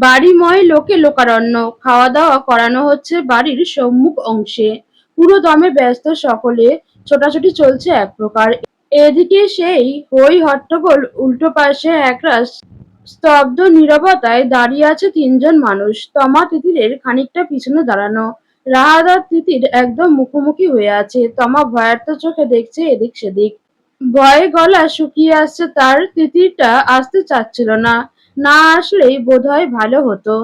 বাড়িময় লোকে লোকারণ্য, খাওয়া দাওয়া করানো হচ্ছে বাড়ির সম্মুখ অংশে। পুরো দমে ব্যস্ত সকলে, ছোটাছুটি চলছে এক প্রকার। এদিকে সেই হই হট্টগোল, উল্টো পাশে একরাশ স্তব্ধ নীরবতায় দাঁড়িয়ে আছে তিনজন মানুষ। তমা তিতিরের খানিকটা পিছনে দাঁড়ানো, রাহাত আর তিতির একদম মুখোমুখি হয়ে আছে। তমা ভয়ার্ত চোখে দেখছে এদিক সেদিক। ভয়ে গলা শুকিয়ে আসছে তার। তিতিরটা আসতে চাচ্ছিল না, না আসলেই বোধহয় ভালো হতো।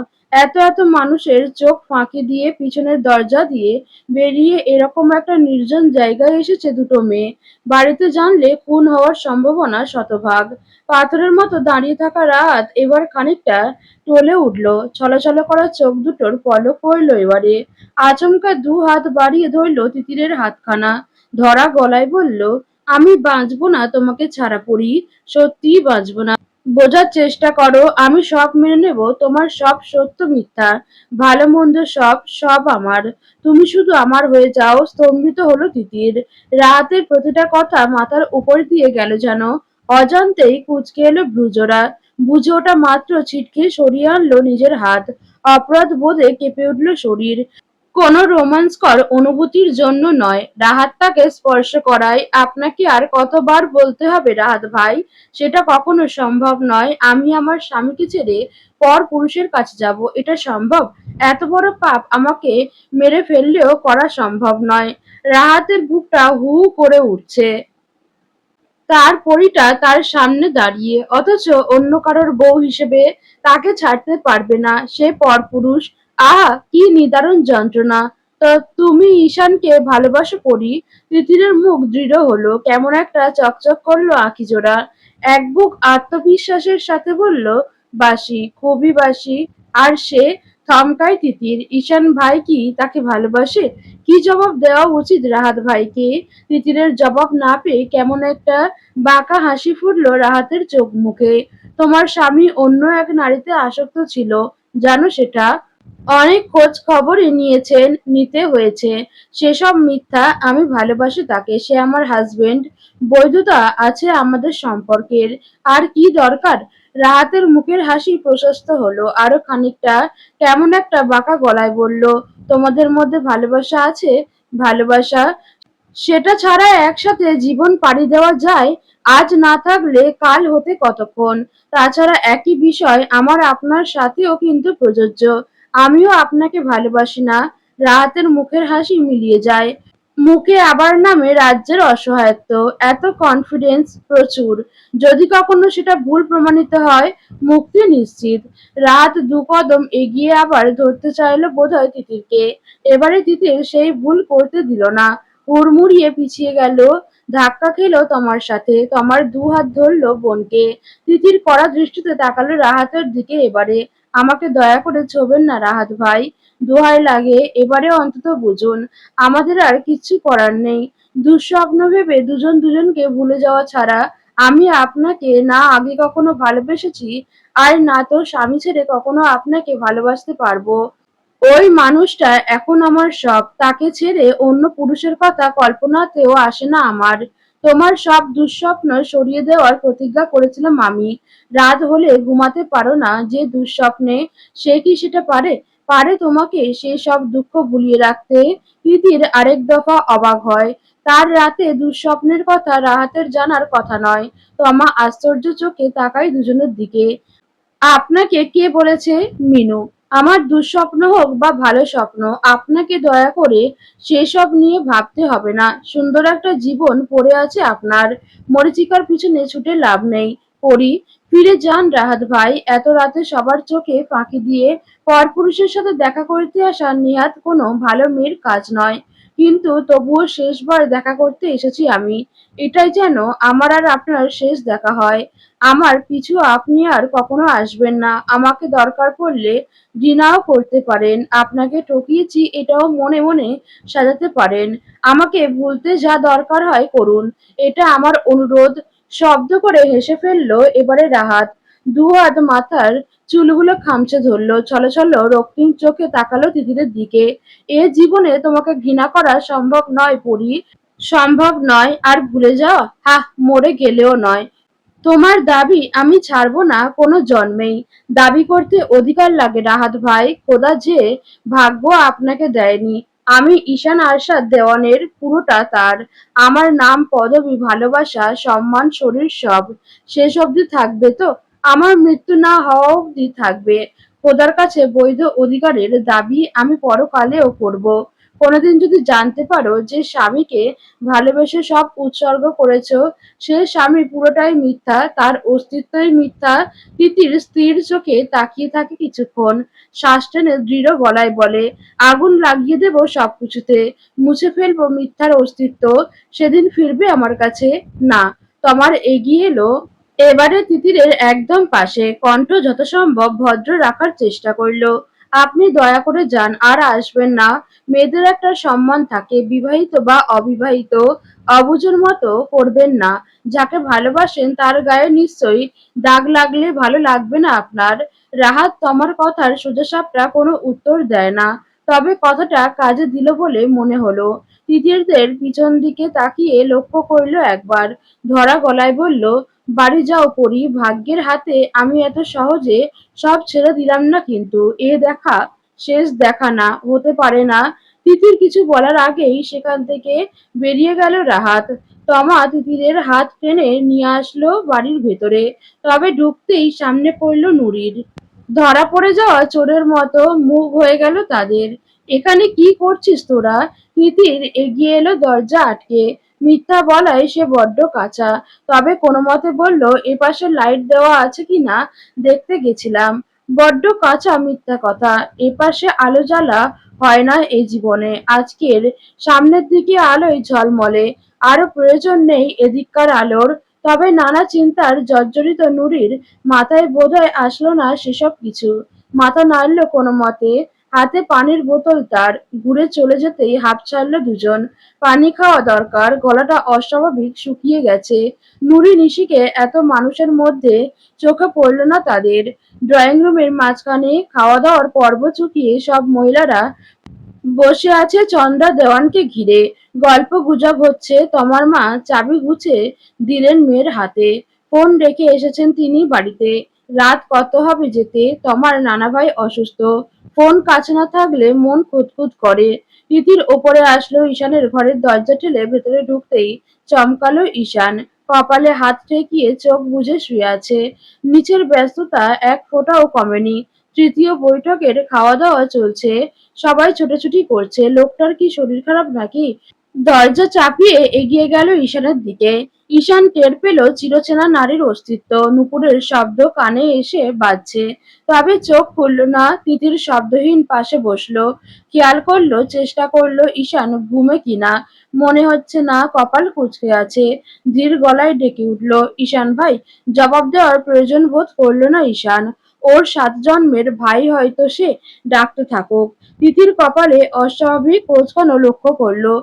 এত এত মানুষের চোখ ফাঁকি দিয়ে পিছনের দরজা দিয়ে বেরিয়ে এরকম একটা নির্জন জায়গায় এসেছে দুটো মেয়ে। বাড়িতে জানলে খুন হওয়ার সম্ভাবনা শতভাগ। পাথরের মতো দাঁড়িয়ে থাকা রাত এবার খানিকটা টলে উঠল। ছলছল করা চোখ দুটোর পলক পড়ল এবারে। আচমকা দু হাত বাড়িয়ে ধরল তিতিরের হাতখানা, ধরা গলায় বলল, আমি বাঁচবো না তোমাকে ছাড়া পড়ি, সত্যিই বাঁচবো না। বোঝার চেষ্টা করো, আমি সব মেনে নেব, তোমার সব সত্য মিথ্যা, ভালো মন্দ সব সব আমার। তুমি শুধু আমার হয়ে যাও। স্তম্ভিত হলো তিতির। রাতের প্রতিটা কথা মাথার উপর দিয়ে গেল যেন। অজান্তেই কুঁচকে এলো ভ্রুজোড়া। বুঝে ওটা মাত্র ছিটকে সরিয়ে আনলো নিজের হাত। অপরাধ বোধে কেঁপে উঠল শরীর। কোনো রোমাঞ্চকর অনুভূতির জন্য নয়, রাহাত তাকে স্পর্শ করায়। আপনাকে আর কতবার বলতে হবে রাহাত ভাই, সেটা কখনো সম্ভব নয়। আমি আমার স্বামীকে ছেড়ে পর পুরুষের কাছে যাব, এটা সম্ভব? এত বড় পাপ আমাকে মেরে ফেললেও করা সম্ভব নয়। রাহাতের বুকটা হু হু করে উঠছে। তার পরীটা তার সামনে দাঁড়িয়ে, অথচ অন্য কারোর বউ হিসেবে তাকে ছাড়তে পারবে না। সে পরপুরুষ। আহা, কি নিদারুণ যন্ত্রণা! তো তুমি ঈশানকে ভালোবাসো পরি? তিতিরের মুখ দৃঢ় হলো, কেমন একটা চকচক করলো আঁখিজোড়া। এক বুক আত্মবিশ্বাসের সাথে বলল, বাসি, খুবই বাসি। আর সে? থমকায় তিতির। ঈশান ভাই কি তাকে ভালোবাসে? কি জবাব দেওয়া উচিত রাহাত ভাইকে? তিতিরের জবাব না পেয়ে কেমন একটা বাঁকা হাসি ফুটল রাহাতের চোখ মুখে। তোমার স্বামী অন্য এক নারীতে আসক্ত ছিল, জানো সেটা? অনেক খোঁজ খবরই নিয়েছেন, নিতে হয়েছে। সেসব মিথ্যা। আমি ভালোবাসি তাকে, সে আমার হাজবেন্ড। বৈধতা আছে আমাদের সম্পর্কের। আর কি দরকার? রাহাতের মুখের হাসি প্রশস্ত হলো আরো খানিকটা। কেমন একটা বাঁকা গলায় বলল, তোমাদের মধ্যে ভালোবাসা আছে? ভালোবাসা? সেটা ছাড়া একসাথে জীবন পাড়ি দেওয়া যায়? আজ না থাকলে কাল হতে কতক্ষণ? তাছাড়া একই বিষয় আমার আপনার সাথেও কিন্তু প্রযোজ্য। আমিও আপনাকে ভালোবাসি না। রাহাতের মুখের হাসি মিলিয়ে যায়। মুখে আবার নামে রাজ্যের অসহায়ত্ব। এত কনফিডেন্স প্রচুর। যদি কখনো সেটা ভুল প্রমাণিত হয়, মুক্তি নিশ্চিত। রাত দু কদম এগিয়ে আবার ধরতে চাইল বোধহয় তিতিরকে। এবারে তিতির সেই ভুল করতে দিল না। হুড়মুড়িয়ে পিছিয়ে গেল। ধাক্কা খেলো তমার সাথে। তমার দু হাত ধরল বোনকে। তিতির কড়া দৃষ্টিতে তাকালো রাহাতের দিকে এবারে। আমাকে দয়া করে ছোবেন না রাহাত ভাই, দোহাই লাগে, এবারে অন্তত বুঝুন। আমাদের আর কিচ্ছু করার নেই। দুঃস্বপ্ন ভেবে দুজন দুজনকে ভুলে যাওয়া ছাড়া। আমি আপনাকে না আগে কখনো ভালোবেসেছি, আর না তো স্বামী ছেড়ে কখনো আপনাকে ভালোবাসতে পারবো। ওই মানুষটা এখন আমার সব। তাকে ছেড়ে অন্য পুরুষের কথা কল্পনাতেও আসে না আমার। তোমার সব দুঃস্বপ্ন সরিয়ে দেওয়ার প্রতিজ্ঞা করেছিলাম আমি। রাত হলে ঘুমাতে পারো না যে দুঃস্বপ্নে, সে কি সেটা পারে? পারে তোমাকে সে সব দুঃখ ভুলিয়ে রাখতে? তিতির আরেক দফা অবাক হয়। তার রাতে দুঃস্বপ্নের কথা রাহাতের জানার কথা নয়। তমা আশ্চর্য চোখে তাকায় দুজনের দিকে। আপনাকে কে বলেছে? মিনু। আমার দুঃস্বপ্ন হোক বা ভালো স্বপ্ন, আপনাকে দয়া করে সেসব নিয়ে ভাবতে হবে না। সুন্দর একটা জীবন পড়ে আছে আপনার। মরীচিকার পিছনে ছুটে লাভ নেই। পরি, ফিরে যান রাহাত ভাই। এত রাতে সবার চোখে ফাঁকি দিয়ে পরপুরুষের সাথে দেখা করতে আসা নেহাত কোনো ভালো মেয়ের কাজ নয়। কিন্তু তবুও শেষবার দেখা করতে এসেছি আমি। এটাই যেন আমার আর আপনার শেষ দেখা হয়। আমার পিছু আপনি আর কখনো আসবেন না। আমাকে দরকার পড়লে ঘৃণাও করতে পারেন। আপনাকে ঠকিয়েছি এটাও মনে মনে সাজাতে পারেন। আমাকে ভুলতে যা দরকার হয় করুন। এটা আমার অনুরোধ। শব্দ করে হেসে ফেলল এবারে রাহাত। দু হাত মাথার চুলগুলো খামচে ধরল। ছলছল রক্তিম চোখে তাকালো তিতিরের দিকে। এ জীবনে তোমাকে ঘৃণা করা সম্ভব নয় পরি। সম্ভব নয়। আর ভুলে যাওয়া? হাহ, মরে গেলেও নয়। তোমার দাবি আমি ছাড়বো না কোনো জন্মেই। দাবি করতে অধিকার লাগে রাহাত ভাই, খোদা যে ভাগ্য আপনাকে দেয়নি। আমি ঈশান আরশাদ দেওয়ানের, পুরোটা তার। আমার নাম, পদবি, ভালোবাসা, সম্মান, শরীর সব শেষ অবধি থাকবে তো? আমার মৃত্যু না হওয়া অবধি থাকবে। খোদার কাছে বৈধ অধিকারের দাবি আমি পরকালেও করব। কোনোদিন যদি জানতে পারো যে স্বামীকে ভালোবেসে সব উৎসর্গ করেছো, সে স্বামী পুরোটাই মিথ্যা, তার অস্তিত্বই মিথ্যা। তিতির স্থির চোখে তাকিয়ে থাকে কিছুক্ষণ, শ্বাস টেনে দৃঢ় গলায় বলে, আগুন লাগিয়ে দেব সবকিছুতে, মুছে ফেলবো মিথ্যার অস্তিত্ব। সেদিন ফিরবে আমার কাছে? না। তমার এগিয়ে এলো, এবারে তিতিরের একদম পাশে, কণ্ঠ যথাসম্ভব ভদ্র রাখার চেষ্টা করল। আপনি দয়া করে যান, আর আসবেন না। মেয়েদের একটা সম্মান থাকে, বিবাহিত বা অবিবাহিত। অবুঝের মতো করবেন না। যাকে ভালোবাসেন তার গায়ে নিশ্চয়ই দাগ লাগলে ভালো লাগবে না আপনার। রাহাত তমার কথার সোজাসাপটা কোনো উত্তর দেয় না, তবে কথাটা কাজে দিল বলে মনে হলো। তিতিরদের পিছন দিকে তাকিয়ে লক্ষ্য করল একবার, ধরা গলায় বলল, বাড়ি যাও পরি, ভাগ্যের হাতে আমি এত সহজে সব ছেড়ে দিলাম না কিন্তু। এ দেখা শেষ দেখা না, হতে পারে না। তিতির কিছু বলার আগেই সেখান থেকে বেরিয়ে গেল রাহাত। তমা তিতিরের হাত টেনে নিয়ে আসলো বাড়ির ভেতরে, তবে ঢুকতেই সামনে পড়ল নুরির। ধরা পড়ে যাওয়া চোরের মতো মুখ হয়ে গেল তাদের। এখানে কি করছিস তোরা? তিতির এগিয়ে এলো দরজা আটকে। মিথ্যা বলায় সে বড্ড কাঁচা, তবে কোনো মতে বলল, এপাশে লাইট দেওয়া আছে কিনা দেখতে গেছিলাম। বড্ড কাঁচা মিথ্যা কথা। এপাশে আলো জ্বালা হয় না এই জীবনে। আজকের সামনের দিকে আলোয় ঝলমলে, আরো প্রয়োজন নেই এদিককার আলোর। তবে নানা চিন্তার জর্জরিত নুরির মাথায় বোধহয় আসলো না সেসব কিছু। মাথা নাড়ল কোনো মতে, হাতে পানির বোতল তার। ঘুরে চলে যেতেই হাঁপ ছাড়ল দুজন। পানি খাওয়া দরকার, গলাটা অস্বাভাবিক শুকিয়ে গেছে। নুরি নিশিকে এত মানুষের মধ্যে চোখে পড়ল না তাদের। ড্রয়িং রুমের মাঝখানে খাওয়া দাওয়ার পর্ব চুকিয়ে সব মহিলারা বসে আছে চন্দ্রা দেওয়ানকে ঘিরে। গল্প গুজব হচ্ছে। তমার মা চাবি গুছে দিলেন মেয়ের হাতে। ফোন রেখে এসেছেন তিনি বাড়িতে। রাত কত হবে যেতে? তমার নানা ভাই অসুস্থ। ফোন কাছে না থাকলে মন খুঁতখুত করে। তিতির ওপরে আসলো, ঈশানের ঘরের দরজা ঠেলে ভেতরে ঢুকতেই চমকালো ঈশান। কপালে হাত ঠেকিয়ে চোখ বুজে শুয়ে আছে। নিচের ব্যস্ততা এক ফোঁটাও কমেনি। তৃতীয় বৈঠকের খাওয়া দাওয়া চলছে, সবাই ছোটাছুটি করছে। লোকটার কি শরীর খারাপ নাকি? দরজা চাপিয়ে এগিয়ে গেল ঈশানের দিকে। ঈশান টের পেল চিরচেনা নারীর অস্তিত্ব। নুপুরের শব্দ কানে এসে বাজছে, তবে চোখ খুলল না। তিতির শব্দহীন পাশে বসলো। খেয়াল করলো, চেষ্টা করলো ঈশান ঘুমে কিনা। মনে হচ্ছে না, কপাল কুঁচকে আছে। ধীর গলায় ডেকে উঠল, ঈশান ভাই। জবাব দেওয়ার প্রয়োজন বোধ করলো না ঈশান। ওর 7 জন্মের ভাই হয়তো সে, ডাকতে থাকুক। তিতির কপালে অস্বাভাবিক কোঁচকানো লক্ষ্য করলো।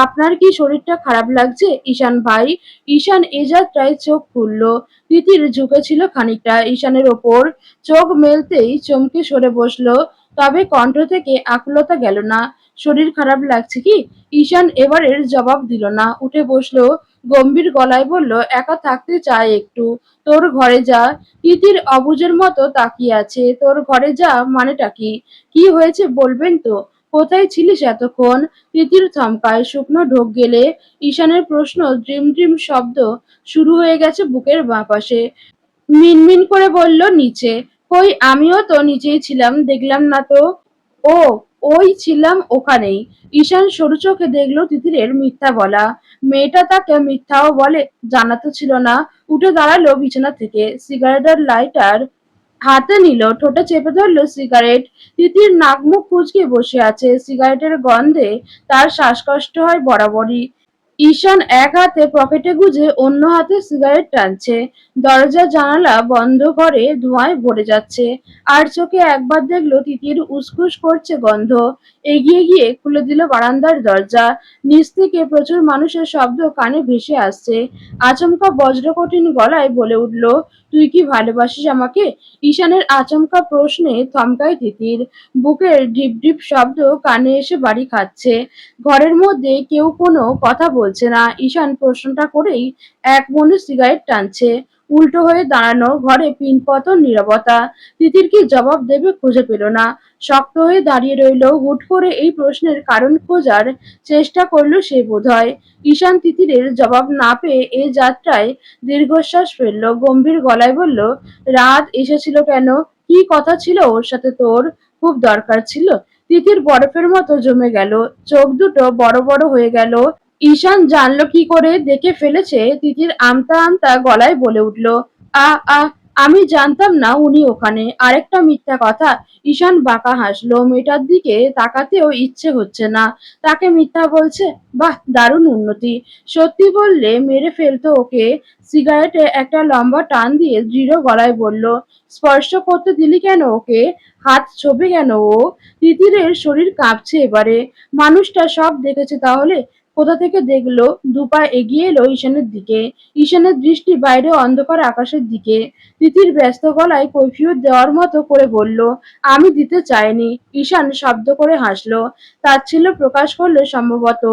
আপনার কি শরীরটা খারাপ লাগছে ঈশান ভাই? ঈশান এ যাত্রায় চোখ খুলল। তিতির ঝুঁকেছিল খানিকটা ঈশানের ওপর। চোখ মেলতেই চমকে সরে বসলো, তবে কণ্ঠ থেকে আকুলতা গেল না। শরীর খারাপ লাগছে কি? ঈশান এবারের জবাব দিল না, উঠে বসলো। গম্ভীর গলায় বলল, একা থাকতে চাই একটু। তোর ঘরে যা। তিতির অবুঝের মতো তাকিয়ে আছে। তোর ঘরে যা মানেটা কি? কি হয়েছে বলবেন তো? কোথায় ছিলিস এতক্ষণ? তিতির থমকায়, শুকনো ঢোক গেলে। ঈশানের প্রশ্ন ড্রিম ড্রিম শব্দ শুরু হয়ে গেছে বুকের বাঁ পাশে। মিনমিন করে বলল, নিচে। কই, আমিও তো নিচেই ছিলাম, দেখলাম না তো। ও, ওই ছিলাম ওখানেই। ঈশান সরু চোখে দেখল তিতিরের মিথ্যা বলা। মেয়েটা তাকে মিথ্যাও বলে, জানা তো ছিল না। উঠে দাঁড়ালো বিছানা থেকে, সিগারেটের লাইটার হাতে নিল, ঠোঁটে চেপে ধরলো সিগারেট। তিতির নাক মুখ কুঁচকে বসে আছে। সিগারেটের গন্ধে তার শ্বাসকষ্ট হয় বরাবরই। ঈশান এক হাতে পকেটে গুজে অন্য হাতে সিগারেট টানছে। দরজা জানালা বন্ধ, ঘরে ধোঁয়ায় ভরে যাচ্ছে। আর চোখে একবার দেখলো তিতির উসখুস করছে গন্ধ। এগিয়ে গিয়ে খুলে দিল বারান্দার দরজা। নিচ থেকে প্রচুর মানুষের শব্দ কানে ভেসে আসছে। আচমকা বজ্রকঠিন গলায় বলে উঠল, তুই কি ভালোবাসিস আমাকে? ঈশানের আচমকা প্রশ্নে থমকায় তিতির। বুকের ঢিপ ঢিপ শব্দ কানে এসে বাড়ি খাচ্ছে। ঘরের মধ্যে কেউ কোনো কথা বলছে না। ঈশান প্রশ্নটা করেই এক মনে সিগারেট টানছে। উল্টো হয়ে দাঁড়ানো ঘরে পিনপতন নীরবতা। তিতির কি জবাব দেবে খুঁজে পেল না। শক্ত হয়ে দাঁড়িয়ে রইল। হুট করে এই প্রশ্নের কারণ খোঁজার চেষ্টা করল সে বোধহয়। ঈশান তিতিরের জবাব না পেয়ে এই যাত্রায় দীর্ঘশ্বাস ফেলল। গম্ভীর গলায় বলল, রাত এসেছিল কেন? কি কথা ছিল ওর সাথে তোর? খুব দরকার ছিল? তিতির বরফের মতো জমে গেল। চোখ দুটো বড় বড় হয়ে গেল। ঈশান জানলো কি করে দেখে ফেলেছে। তিতির আমতা আমতা গলায় বলে উঠল, আ আ আমি জানতাম না উনি ওখানে। আরেকটা মিথ্যা কথা। ঈশান বাঁকা হাসলো। মেয়েটার দিকে তাকাতেও ইচ্ছে হচ্ছে না। তাকে মিথ্যা বলছে? বাহ, দারুণ উন্নতি। সত্যি বললে মেরে ফেলতো ওকে। সিগারেটে একটা লম্বা টান দিয়ে দৃঢ় গলায় বলল, স্পর্শ করতে দিলি কেন ওকে? হাত ছোবে কেন ও? তিতিরের শরীর কাঁপছে এবারে। মানুষটা সব দেখেছে তাহলে? কোথা থেকে দেখলো? দুপা এগিয়ে এলো ঈশানের দিকে। ঈশানের দৃষ্টি বাইরে অন্ধকার আকাশের দিকে। তিতির ব্যস্ত গলায় কৈফিয়ত দেওয়ার মতো করে বলল, আমি দিতে চাইনি। ঈশান শব্দ করে হাসলো। তাচ্ছিল্য প্রকাশ করলে সম্ভবত।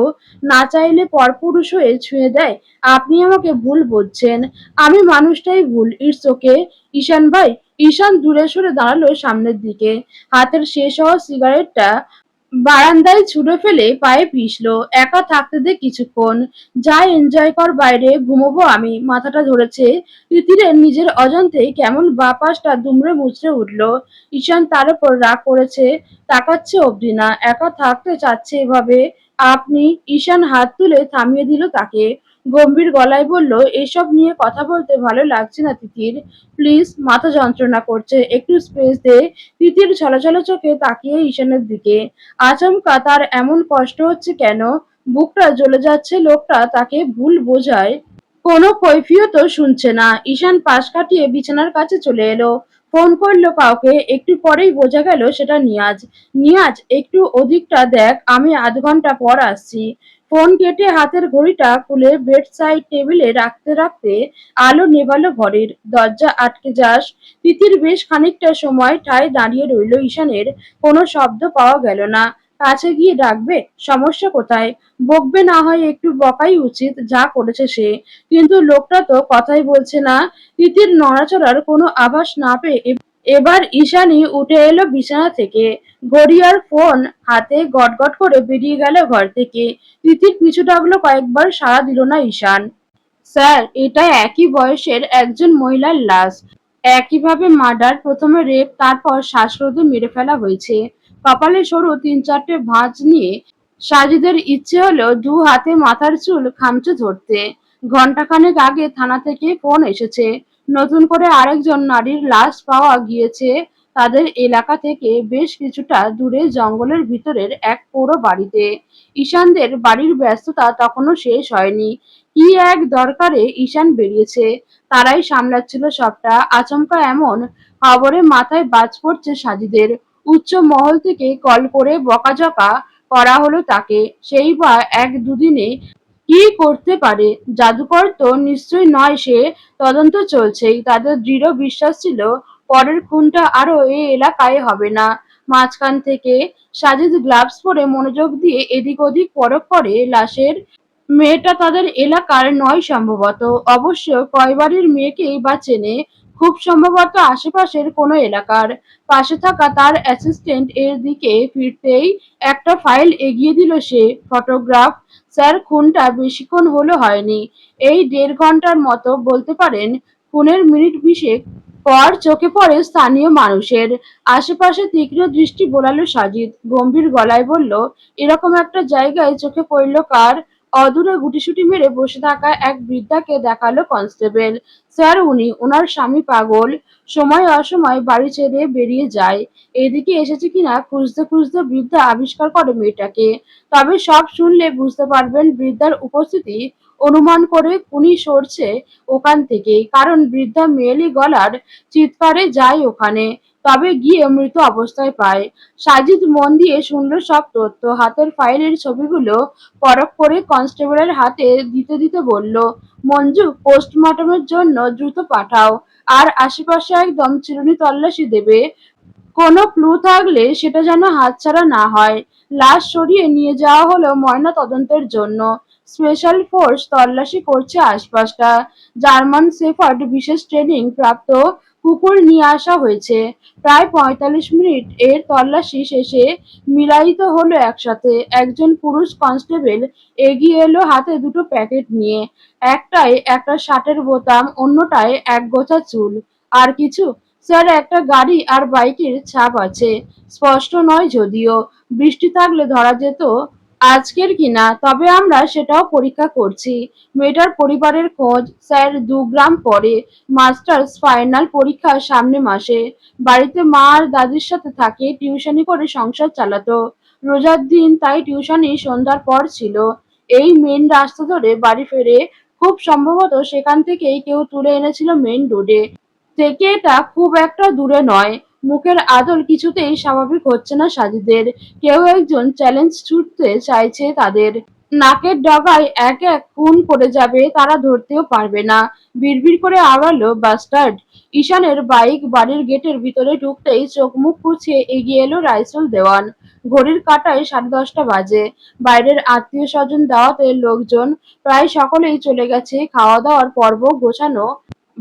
না চাইলে পরপুরুষ হয়ে ছুঁয়ে দেয়। আপনি আমাকে ভুল বুঝছেন। আমি মানুষটাই ভুল। ইটস ওকে ঈশান ভাই। ঈশান দূরে সরে দাঁড়ালো সামনের দিকে। হাতের শেষ হওয়া সিগারেটটা বারান্দায় ছুঁড়ে ফেলে পায়ে পিষলো। একা থাকতে দে কিছুক্ষণ। যা এনজয় কর বাইরে। ঘুমোবো আমি। মাথাটা ধরেছে। তিতিরের নিজের অজান্তেই কেমন বাঁ পাশটা দুমড়ে মুচড়ে উঠল। ঈশান তার উপর রাগ করেছে, তাকাচ্ছে অবধি না। একা থাকতে চাচ্ছে এভাবে। আপনি? ঈশান হাত তুলে থামিয়ে দিল তাকে। গম্ভীর গলায় বলল, এসব নিয়ে কথা বলতে ভালো লাগছে না তিতির। প্লিজ, মাথা যন্ত্রণা করছে। একটু স্পেস দে। তিতির ছলছল চোখে তাকিয়ে ঈশানের দিকে। আচমকা তার এমন কষ্ট হচ্ছে কেন? বুকটা জ্বলে যাচ্ছে। লোকটা তাকে ভুল বোঝায়। কোনো কৈফিয়তও শুনছে না। ঈশান পাশ কাটিয়ে বিছানার কাছে চলে এলো। ফোন করলো কাউকে। একটু পরেই বোঝা গেল সেটা নিয়াজ। নিয়াজ, একটু ওদিকটা দেখ, আমি আধ ঘন্টা পর আসছি। ফোন কেটে হাতের ঘড়িটা খুলে বেড সাইড টেবিলে রাখতে রাখতে আলো নেভালো ঘরের। দরজা আটকে যাস। তিতির বেশ খানিকটা সময় ঠায় দাঁড়িয়ে রইল। ঈশানের কোনো শব্দ পাওয়া গেল না। কাছে গিয়ে ডাকবে? সমস্যা কোথায়? বকবে না হয়, একটু বকাই উচিত, যা করেছে সে। কিন্তু লোকটা তো কথাই বলছে না। তিতির নড়াচড়ার কোনো আভাস না পেয়ে এবার ঈশানী উঠে এলো বিছানা থেকে। ঘড়ি আর ফোন হাতে গটগট করে বেরিয়ে গেল ঘর থেকে। তিতির পিছু ডাকলো কয়েকবার, সাড়া দিল না ঈশান। স্যার, এটা একই বয়সের একজন মহিলার লাশ। একইভাবে মার্ডার, প্রথমে রেপ, তারপর শ্বাসরোধে মেরে ফেলা হয়েছে। কপালে সরু ৩-৪টে ভাঁজ নিয়ে সাজিদের ইচ্ছে হলো দু হাতে মাথার চুল খামচে ধরতে। ঘণ্টাখানেক আগে থানা থেকে ফোন এসেছে। নতুন করে আরেকজন নারীর লাশ পাওয়া গিয়েছে তাদের এলাকা থেকে বেশ কিছুটা দূরে জঙ্গলের ভিতরের এক পোড়ো বাড়িতে। ঈশানদের বাড়ির ব্যস্ততা তখনও শেষ হয়নি। কি এক দরকারে ঈশান বেরিয়েছে। তারাই সামলাচ্ছিল সবটা। আচমকা এমন খবরে মাথায় বাজ পড়ছে সাজিদের। উচ্চ মহল থেকে কল করে বকাঝকা করা হলো তাকে। সেই বা এক দুদিনে কি করতে পারে? জাদুকর তো নিশ্চয় নয় সে। তদন্ত চলছেই। তাদের দৃঢ় বিশ্বাস ছিল পরের খুনটা আরো এ এলাকায় হবে না। মাঝখান থেকে সাজিদ গ্লাভস পরে মনোযোগ দিয়ে এদিক ওদিক পরখ করে লাশের। মেয়েটা তাদের এলাকার নয় সম্ভবত। অবশ্য কয় বাড়ির মেয়েকেই বা চেনে। খুব সম্ভবত আশেপাশের কোনো এলাকার। পাশে থাকা তার অ্যাসিস্ট্যান্ট এর দিকে ফিরতেই একটা ফাইল এগিয়ে দিল সে। ফটোগ্রাফ। স্যার, খুনটা বেশিক্ষণ হলো হয়নি। এই ১.৫ ঘন্টার মতো বলতে পারেন। খুনের মিনিট ২০ পর চোখে পড়ে স্থানীয় মানুষের। আশেপাশে তীক্ষ্ণ দৃষ্টি বোলালো সাজিদ। গম্ভীর গলায় বলল, এরকম একটা জায়গায় চোখে পড়ল কার? অদূরে গুটিসুটি মেরে বসে থাকা এক বৃদ্ধাকে দেখালো কনস্টেবল। স্যার, উনি। ওনার স্বামী পাগল। সময় অসময় বাড়ি ছেড়ে বেরিয়ে যায়। এদিকে এসেছে কিনা খুঁজতে খুঁজতে বৃদ্ধা আবিষ্কার করে মেয়েটাকে। তবে সব শুনলে বুঝতে পারবেন বৃদ্ধার উপস্থিতি অনুমান করে খুনি সরছে ওখান থেকেই। কারণ বৃদ্ধা মেয়েলি গলার চিৎকারে যায় ওখানে। তবে গিয়ে মৃত অবস্থায় পায়। সাজিদ মন দিয়ে শুনল সব তথ্য। হাতের ফাইলের ছবিগুলো পরখ করে কনস্টেবলের হাতে দিতে দিতে বলল, মঞ্জু, পোস্টমর্টমের জন্য দ্রুত পাঠাও। আর আশেপাশে একদম চিরুনি তল্লাশি দেবে। কোনো ক্লু থাকলে সেটা যেন হাতছাড়া না হয়। লাশ সরিয়ে নিয়ে যাওয়া হলো ময়না তদন্তের জন্য। স্পেশাল ফোর্স তল্লাশি করছে আশপাশটা। জার্মান শেফার্ড বিশেষ ট্রেনিং প্রাপ্ত কুকুর নিয়ে আসা হয়েছে। প্রায় ৪৫ মিনিট এর তল্লাশি শেষে মিলায়িত হলো একসাথে। একজন পুরুষ কনস্টেবল এগিয়ে এলো হাতে দুটো প্যাকেট নিয়ে। একটায় একটা শার্টের বোতাম, অন্যটায় একগোছা চুল। আর কিছু? স্যার, একটা গাড়ি আর বাইকের ছাপ আছে। স্পষ্ট নয় যদিও। বৃষ্টি থাকলে ধরা যেত আজকের কিনা, তবে আমরা সেটাও পরীক্ষা করছি। মেয়েটার পরিবারের খোঁজ। স্যার, ২ গ্রাম পরে। মাস্টার্স ফাইনাল পরীক্ষা সামনে মাসে। বাড়িতে মা আর দাদির সাথে থাকে, টিউশনি করে সংসার চালাতো। রোজার দিন, তাই টিউশনি সন্ধ্যার পর ছিল। এই মেন রাস্তা ধরে বাড়ি ফেরে। খুব সম্ভবত সেখান থেকেই কেউ তুলে এনেছিল মেন রোডে থেকে। এটা খুব একটা দূরে নয়। মুখের আদল কিছুতেই স্বাভাবিক হচ্ছে না সাজিদের। কেউ একজন চ্যালেঞ্জ ছুড়তে চাইছে তাদের। নাকের ডগায় এক এক খুন করে যাবে, তারা ধরতেও পারবে না। বিড়বিড় করে আওড়ালো, বাস্টার্ড। ঈশানের বাইক বাড়ির গেটের ভিতরে ঢুকতেই চোখ মুখ কুঁচিয়ে এগিয়ে এলো রাইসুল দেওয়ান। ঘড়ির কাঁটায় 10:30 বাজে। বাইরের আত্মীয় স্বজন, দাওয়াতের লোকজন প্রায় সকলেই চলে গেছে। খাওয়া দাওয়ার পর্ব গোছানো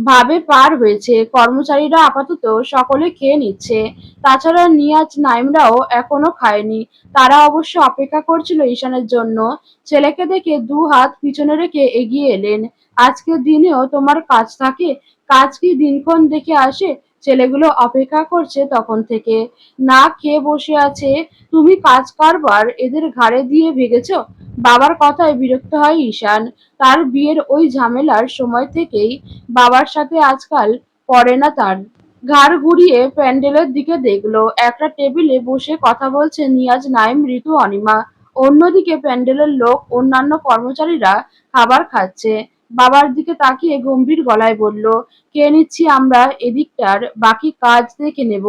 ভাবে পার হয়েছে। কর্মচারীরা আপাতত সকলে খেয়ে নিচ্ছে। তাছাড়া নিয়াজ নাইমরাও এখনো খায়নি। তারা অবশ্য অপেক্ষা করছিল ঈশানের জন্য। ছেলেকে দেখে ২ হাত পিছনে রেখে এগিয়ে এলেন। আজকের দিনেও তোমার কাজ থাকে? কাজ কি দিনক্ষণ দেখে আসে? ছেলেগুলো অপেক্ষা করছে তখন থেকে। না খেয়ে বসে আছে। তুমি কাজ কারবার এদের ঘাড়ে দিয়ে ভেগেছ? বাবার কথায় বিরক্ত হয় ঈশান। তার বিয়ের ওই ঝামেলার সময় থেকেই বাবার সাথে আজকাল পড়ে না তার। ঘাড় ঘুরিয়ে প্যান্ডেলের দিকে দেখলো। একটা টেবিলে বসে কথা বলছে নিয়াজ, নাইম, ঋতু, অনিমা। অন্যদিকে প্যান্ডেলের লোক, অন্যান্য কর্মচারীরা খাবার খাচ্ছে। বাবার দিকে তাকিয়ে গম্ভীর গলায় বলল, খেয়ে নিচ্ছি আমরা এদিকটার, বাকি কাজ দেখে নেব।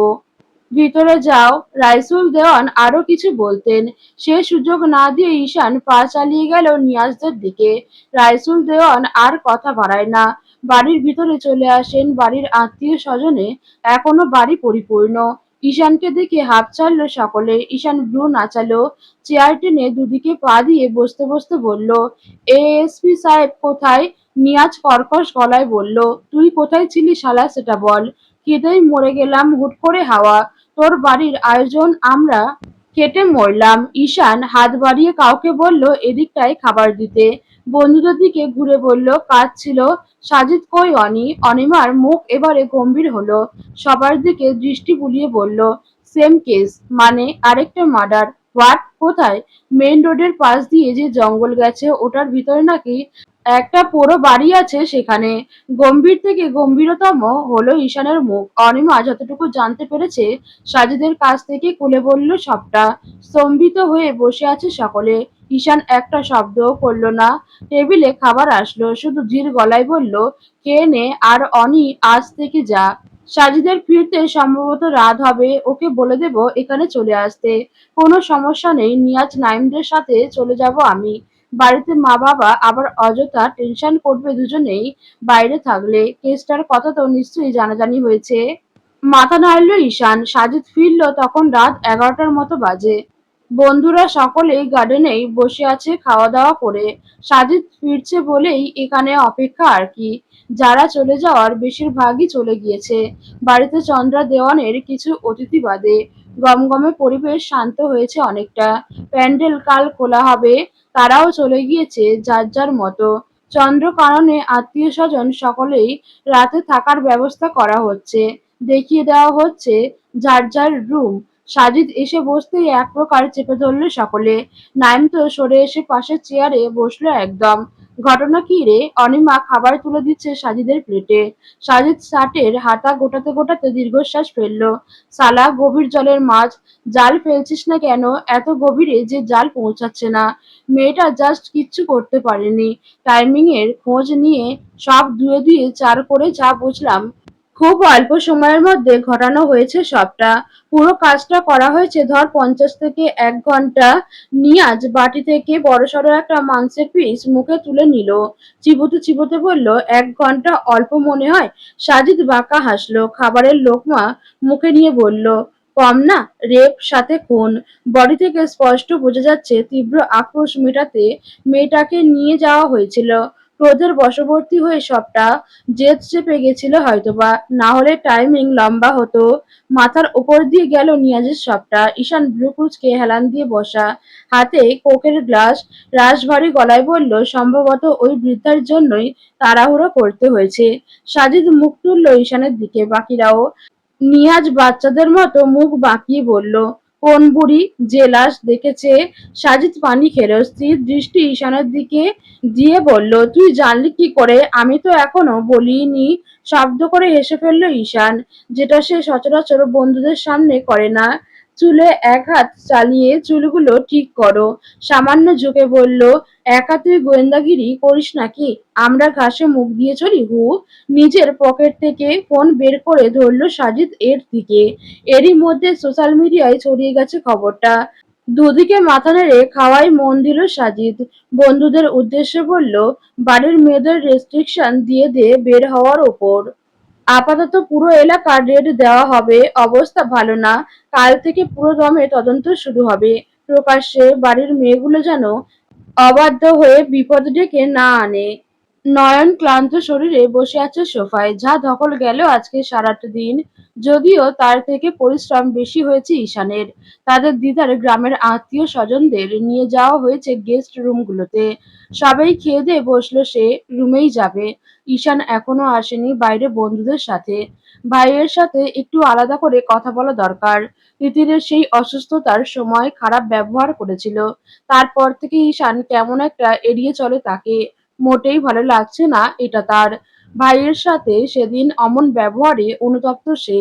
ভিতরে যাও। রাইসুল দেওয়ান আরো কিছু বলতেন। সে সুযোগ না দিয়ে ঈশান পা চালিয়ে গেল নিয়াজদের দিকে। রাইসুল দেওয়ান আর কথা বাড়ায় না। বাড়ির ভিতরে চলে আসেন। বাড়ির আত্মীয় স্বজনে এখনো বাড়ি পরিপূর্ণ। ঈশানকে দেখে হাঁপ ছাড়ল সকলে। ঈশান ভ্রু নাচালো। চেয়ার টেনে দুদিকে পা দিয়ে বসতে বসতে বলল, এএসপি সাহেব কোথায়? নিয়াজ কর্কশ গলায় বলল, তুই কোথায় ছিলি শালা, সেটা বল। খিদেই মরে গেলাম, হুট করে হাওয়া। তোর বাড়ির আয়োজন, আমরা খেটে মরলাম। ঈশান হাত বাড়িয়ে কাউকে বলল এদিকটায় খাবার দিতে। বন্ধুদের দিকে ঘুরে বলল, কাজ ছিল। সাজিদ কই অনি? অনিমার মুখ এবারে গম্ভীর হলো। সবার দিকে দৃষ্টি বুলিয়ে বলল, সেম কেস। মানে আরেকটা মার্ডার? হোয়াট? কোথায়? মেইন রোডের পাশ দিয়ে যে জঙ্গল গেছে, ওটার ভিতরে নাকি একটা পোড়ো বাড়ি আছে সেখানে। গম্ভীর থেকে গম্ভীরতম হলো ঈশানের মুখ। অনিমা যতটুকু জানতে পেরেছে সাজিদের কাছ থেকে খুলে বলল সবটা। স্তম্ভিত হয়ে বসে আছে সকলে। ঈশান একটা শব্দও করল না। টেবিলে খাবার আসলো। শুধু ধীর গলায় বলল, খেয়ে নে, আর অনি আজ থেকে যা। সাজিদের ফিরতে সম্ভবত রাত হবে। ওকে বলে দেব এখানে চলে আসতে। কোনো সমস্যা নেই, নিয়াজ নাইমদের সাথে চলে যাব আমি। বাড়িতে মা বাবা আবার অযথা টেনশন করবে দুজনেই বাইরে থাকলে। কেসটার কথা তো নিশ্চয়ই জানাজানি হয়েছে। মাথা নাড়ল ঈশান। সাজিদ ফিরল তখন রাত 11টার মতো বাজে। বন্ধুরা সকলেই গার্ডেনেই বসে আছে খাওয়া দাওয়া করে। সাজিদ ফিরছে বলেই এখানে অপেক্ষা আর কি। যারা চলে যাওয়ার বেশিরভাগই চলে গিয়েছে। বাড়িতে চন্দ্রা দেওয়ানের কিছু অতিথি বাদে। গমগমে পরিবেশ শান্ত হয়েছে অনেকটা। প্যান্ডেল কাল খোলা হবে। তারাও চলে গিয়েছে যার যার মতো। চন্দ্র কারণে আত্মীয় স্বজন সকলেই রাতে থাকার ব্যবস্থা করা হচ্ছে। দেখিয়ে দেওয়া হচ্ছে যার যার রুম। সাজিদ এসে বসতেই এক প্রকার চেপে ধরল সকলে। নাইম তো সরে এসে পাশের চেয়ারে বসলো একদম। ঘটনা কি রে? অনিমা খাবার তুলে দিচ্ছে সাজিদের প্লেটে। সাজিদ শার্টের হাতা গোটাতে গোটাতে দীর্ঘশ্বাস ফেললো। সালা গভীর জলের মাছ, জাল ফেলছিস না কেন? এত গভীরে যে জাল পৌঁছাচ্ছে না। মেয়েটা জাস্ট কিচ্ছু করতে পারেনি। টাইমিং এর খোঁজ নিয়ে সব ধুয়ে ধুয়ে চার করে যা বুঝলাম, খুব অল্প সময়ের মধ্যে ঘটানো হয়েছে সবটা। পুরো কাজটা করা হয়েছে ধর 50 থেকে 1 ঘন্টা। নিয়াজ বাটি থেকে বড়সড় একটা মাংসের পিস মুখে তুলে নিল। চিবোতে চিবোতে বলল, 1 ঘন্টা অল্প মনে হয়? সাজিদ বাঁকা হাসলো। খাবারের লোকমা মুখে নিয়ে বলল, কম না? রেপ সাথে খুন। বডি থেকে স্পষ্ট বোঝা যাচ্ছে তীব্র আক্রোশ মেটাতে মেয়েটাকে নিয়ে যাওয়া হয়েছিল। ক্রোধের বশবর্তী হয়ে সবটা জেদ চেপে গেছিল হয়তোবা, না হলে টাইমিং লম্বা হতো। মাথার ওপর দিয়ে গেল নিয়াজের সবটা। ঈশান ভ্রু কুঁচকে হেলান দিয়ে বসা, হাতে কোকের গ্লাস রাশভারী গলায় বলল, সম্ভবত ওই বৃদ্ধার জন্যই তাড়াহুড়ো করতে হয়েছে। সাজিদ মুখ তুলল ঈশানের দিকে, বাকিরাও। নিয়াজ বাচ্চাদের মতো মুখ বাঁকিয়ে বলল, কোন বুড়ি? যে লাশ দেখেছে? সাজিদ পানি খেল, স্থির দৃষ্টি ঈশানের দিকে দিয়ে বলল, তুই জানলি কি করে? আমি তো এখনো বলিনি। শব্দ করে হেসে ফেলল ঈশান, যেটা সে সচরাচর বন্ধুদের সামনে করে না। চুলে এক হাত চালিয়ে চুলগুলো ঠিক করো। সামান্য ঝুঁকে বলল, একা তুই গোয়েন্দাগিরি করিস নাকি? আমরা ঘাসে মুখ দিয়ে চলি হু? নিজের পকেট থেকে ফোন বের করে ধরল সাজিদ এর দিকে। এরই মধ্যে সোশ্যাল মিডিয়ায় ছড়িয়ে গেছে খবরটা। দুদিকে মাথা নেড়ে খাওয়ায় মন দিল সাজিদ। বন্ধুদের উদ্দেশ্যে বলল, বাড়ির মেয়েদের রেস্ট্রিকশন দিয়ে দে বের হওয়ার ওপর। আপাতত পুরো এলাকা রেড দেওয়া হবে। অবস্থা ভালো না। কাল থেকে পুরো দমে তদন্ত শুরু হবে। প্রকাশ্যে বাড়ির মেয়েগুলো যেন অবাধ্য হয়ে বিপদ ডেকে না আনে। নয়ন ক্লান্ত শরীরে বসে আছে সোফায়। যা ধকল গেল আজকে সারাটা দিন। যদিও তার থেকে পরিশ্রম বেশি হয়েছে ঈশানের। তাদের দিদার গ্রামের আত্মীয় স্বজনদের নিয়ে যাওয়া হয়েছে গেস্ট রুমগুলোতে। সবাই খেয়ে দিয়ে বসলো, সে রুমেই যাবে। ঈশান এখনো আসেনি, বাইরে বন্ধুদের সাথে। ভাইয়ের সাথে একটু আলাদা করে কথা বলা দরকার। তিতিরের সেই অসুস্থতার সময় খারাপ ব্যবহার করেছিল। তারপর থেকে ঈশান কেমন একটা এড়িয়ে চলে তাকে। মোটেই ভালো লাগছে না এটা তার। ভাইয়ের সাথে সেদিন অমন ব্যবহারে অনুতপ্ত সে।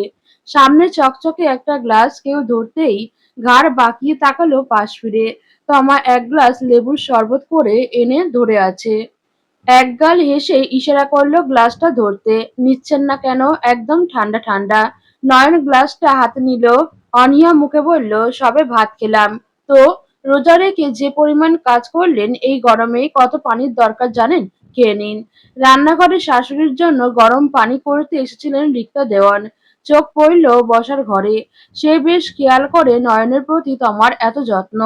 সামনে চকচকে একটা গ্লাস কেউ ধরতেই ঘাড় বাঁকিয়ে তাকালো পাশ ফিরে। তমা এক গ্লাস লেবুর শরবত করে এনে ধরে আছে। একগাল হেসে ইশারা করলো গ্লাসটা ধরতে। নিচ্ছেন না কেন? একদম ঠান্ডা ঠান্ডা। নয়ন গ্লাসটা হাতে নিল, অনিয়া মুখে বলল, সবে ভাত খেলাম। তো রোজা রেখে যে পরিমাণ কাজ করলেন এই গরমে কত পানির দরকার জানেন? খেয়ে নিন। রান্নাঘরে শাশুড়ির জন্য গরম পানি করতে এসেছিলেন রিক্তা দেওয়ান। চোখ পড়ল বসার ঘরে। সে বেশ খেয়াল করে নয়নের প্রতি তমার এত যত্ন।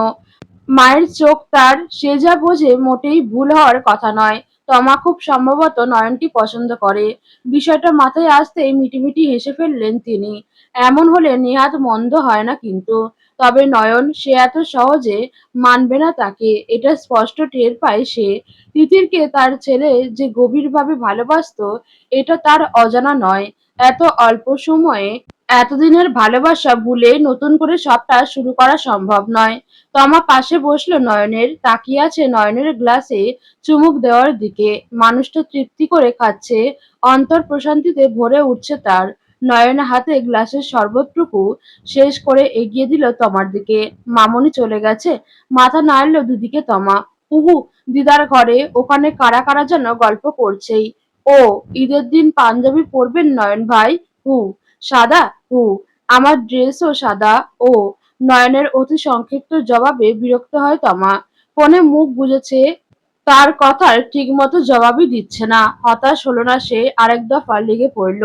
মায়ের চোখ তার, সে যা বোঝে মোটেই ভুল হওয়ার কথা নয়। তমা খুব সম্ভবত নয়নকে পছন্দ করে। বিষয়টা মাথায় আসতেই মিটিমিটি হেসে ফেললেন তিনি। এমন হলে নেহাত মন্দ হয় না কিন্তু। তবে নয়ন, সে এত সহজে মানবে না তাকে, এটা স্পষ্ট টের পায় সে। তিতিরকে তার ছেলে যে গভীরভাবে ভালোবাসতো, এটা তার অজানা নয়। এত অল্প সময়ে এতদিনের ভালোবাসা ভুলে নতুন করে সবটা শুরু করা সম্ভব নয়। তমা পাশে বসলো নয়নের, তাকিয়ে আছে নয়নের গ্লাসে চুমুক দেওয়ার দিকে। মানুষটা তৃপ্তি করে খাচ্ছে, অন্তর প্রশান্তিতে ভরে উঠছে তার। নয়ন হাতে গ্লাসের শরবতটুকু শেষ করে এগিয়ে দিল তমার দিকে। মামুনি চলে গেছে? মাথা নাড়ল দুদিকে তমা। উহু, দিদার ঘরে, ওখানে কারা কারা যেন গল্প করছেই। ও, ঈদের দিন পাঞ্জাবি পরবেন নয়ন ভাই? হু। সাদা? হু। আমার ড্রেসও সাদা। ও। নয়নের অতি সংক্ষিপ্ত জবাবে বিরক্ত হয় তমা। ফোনে মুখ বুজেছে, তার কথার ঠিকমতো জবাবই দিচ্ছে না। হতাশ হলো না সে, আরেক দফা লেগে পড়ল।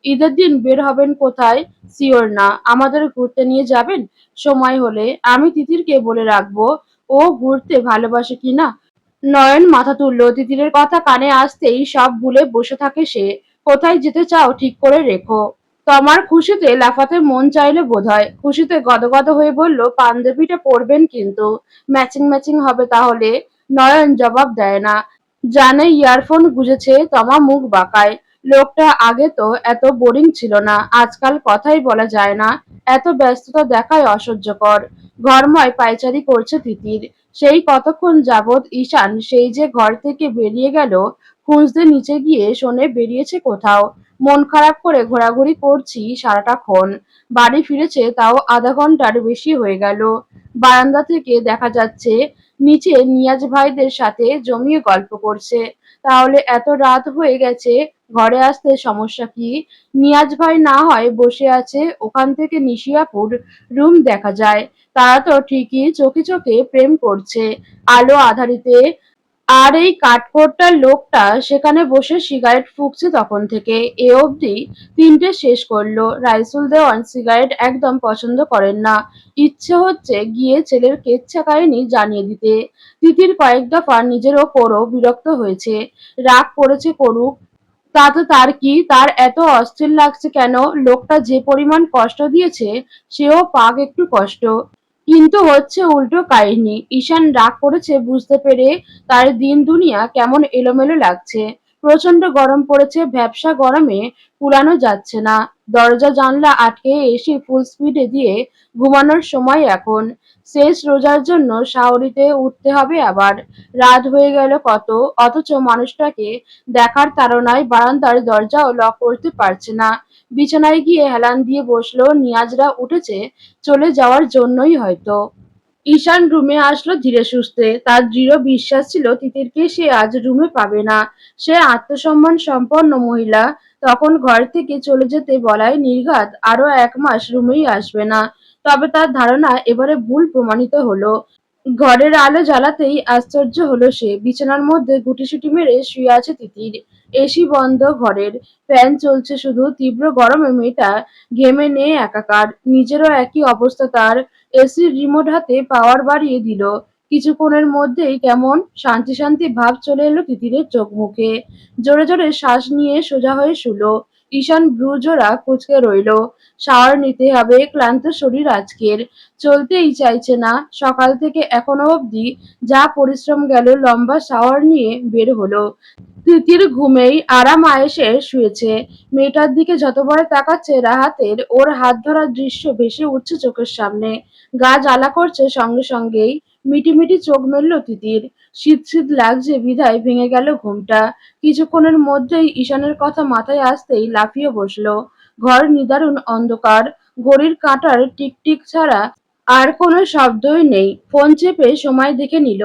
ঈদের দিন বের হবেন কোথায়? সিওর না। আমাদের ঘুরতে নিয়ে যাবেন? সময় হলে আমি তিতিরকে বলে রাখবো ও ঘুরতে ভালোবাসে কিনা। নয়ন মাথা তুলল। তিতিরের কথা কানে আসতেই সব ভুলে বসে থাকে সে। কোথায় যেতে চাও ঠিক করে রেখো। তমার খুশিতে লাফাতে মন চাইলে বোধহয়। খুশিতে গদগদ হয়ে বলল, পাঞ্জাবিটা পরবেন কিন্তু। ম্যাচিং ম্যাচিং হবে তাহলে। নয়ন জবাব দেয় না। জানে ইয়ারফোন গুজেছে। তমা মুখ বাঁকায়। লোকটা আগে তো এত বোরিং ছিল না। আজকাল কথাই বলা যায় না। এত ব্যস্ততা দেখায় অসহ্যকর। ঘরময় পায়চারি করছে তিতির। সেই কতক্ষণ যাবৎ ঈশান সেই যে ঘর থেকে বেরিয়ে গেল, খুঁজতে নিচে গিয়ে শোনে বেরিয়েছে কোথাও। মন খারাপ করে ঘোরাঘুরি করছি সারাটাক্ষণ। বাড়ি ফিরেছে তাও আধা ঘন্টার বেশি হয়ে গেল। বারান্দা থেকে দেখা যাচ্ছে নিচে নিয়াজ ভাইদের সাথে জমিয়ে গল্প করছে। তাহলে এত রাত হয়ে গেছে, ঘরে আসতে সমস্যা কি? নিয়াজ ভাই না হয় বসে আছে, ওখান থেকে নিশিয়াপুর রুম দেখা যায়। তারা তো ঠিকই চোখে চোখে প্রেম করছে। আলো আঁধারিতে আর এই কাঠখোট্টা লোকটা সেখানে বসে সিগারেট ফুঁকছে তখন থেকে, এ অবধি ৩টে শেষ করলো। রাইসুল দেওয়ান সিগারেট একদম পছন্দ করেন না। ইচ্ছে হচ্ছে গিয়ে ছেলের কেচ্ছা কাহিনী জানিয়ে দিতে। তিতির কয়েক দফা নিজের ওপরও বিরক্ত হয়েছে। রাগ করেছে করুক, তাতে তার কি? তার এত অস্থির লাগছে কেন? লোকটা যে পরিমাণ কষ্ট দিয়েছে, সেও পাক একটু কষ্ট। কিন্তু হচ্ছে উল্টো কাহিনী। ঈশান রাগ করেছে বুঝতে পেরে। তার দিন দুনিয়া কেমন এলোমেলো লাগছে। প্রচন্ড গরম পড়েছে, ভ্যাপসা গরমে কুলানো যাচ্ছে না। দরজা জানলা আটকে এসি ফুল স্পিডে দিয়ে ঘুমানোর সময় এখন। শেষ রোজার জন্য শাওরিতে উঠতে হবে আবার। রাত হয়ে গেল কত, অথচ মানুষটাকে দেখার তাড়নায় বারান্দার দরজাও লক করতে পারছে না। বিছানায় গিয়ে হেলান দিয়ে বসলো। নিয়াজরা উঠেছে চলে যাওয়ার জন্যই হয়তো। ঈশান রুমে আসলো ধীরে সুস্থে। তার দৃঢ় বিশ্বাস ছিল তিতিরকে সে আজ রুমে পাবে না। সে আত্মসম্মান সম্পন্ন মহিলা। তখন ঘর থেকে চলে যেতে বলায় নির্ঘাত আরো ১ মাস রুমেই আসবে না। তবে তার ধারণা এবারে ভুল প্রমাণিত হলো। ঘরের আলো জ্বালাতেই আশ্চর্য হলো সে। বিছানার মধ্যে গুটিসুটি মেরে শুয়ে আছে তিতির। এসি বন্ধ ঘরের, ফ্যান চলছে শুধু। তীব্র গরমে মেয়েটা ঘেমে নিয়ে একাকার। নিজেরও একই অবস্থা তার। এসির রিমোট হাতে পাওয়ার বাড়িয়ে দিল। কিছুক্ষণের মধ্যেই কেমন শান্তি শান্তি ভাব চলে এলো তিতিরের চোখ মুখে। জোরে জোরে শ্বাস নিয়ে সোজা হয়ে শুলো। ঈশান ভ্রুজোড়া কুঁচকে রইল। শাওয়ার নিতে হবে, ক্লান্ত শরীর আজকের। চলতেই চাইছে না। সকাল থেকে এখনো অবধি যা পরিশ্রম গেল, লম্বা শাওয়ার নিয়ে বের হলো। তিতির ঘুমেই আরাম আয়েশে শুয়েছে। মেয়েটার দিকে যতবার তাকাচ্ছে রাহাতের ওর হাত ধরার দৃশ্য ভেসে উঠছে চোখের সামনে। গা জ্বালা করছে সঙ্গে সঙ্গেই। মিটিমিটি চোখ মেলল তিতির। শীত শীত লাগছে বিধায় ভেঙে গেল ঘুমটা। কিছুক্ষণের মধ্যেই ঈশানের কথা মাথায় আসতেই লাফিয়ে বসলো। ঘর নিদারুণ অন্ধকার। ঘড়ির কাঁটার টিকটিক ছাড়া আর কোনো শব্দই নেই। ফোন চেপে সময় দেখে নিল।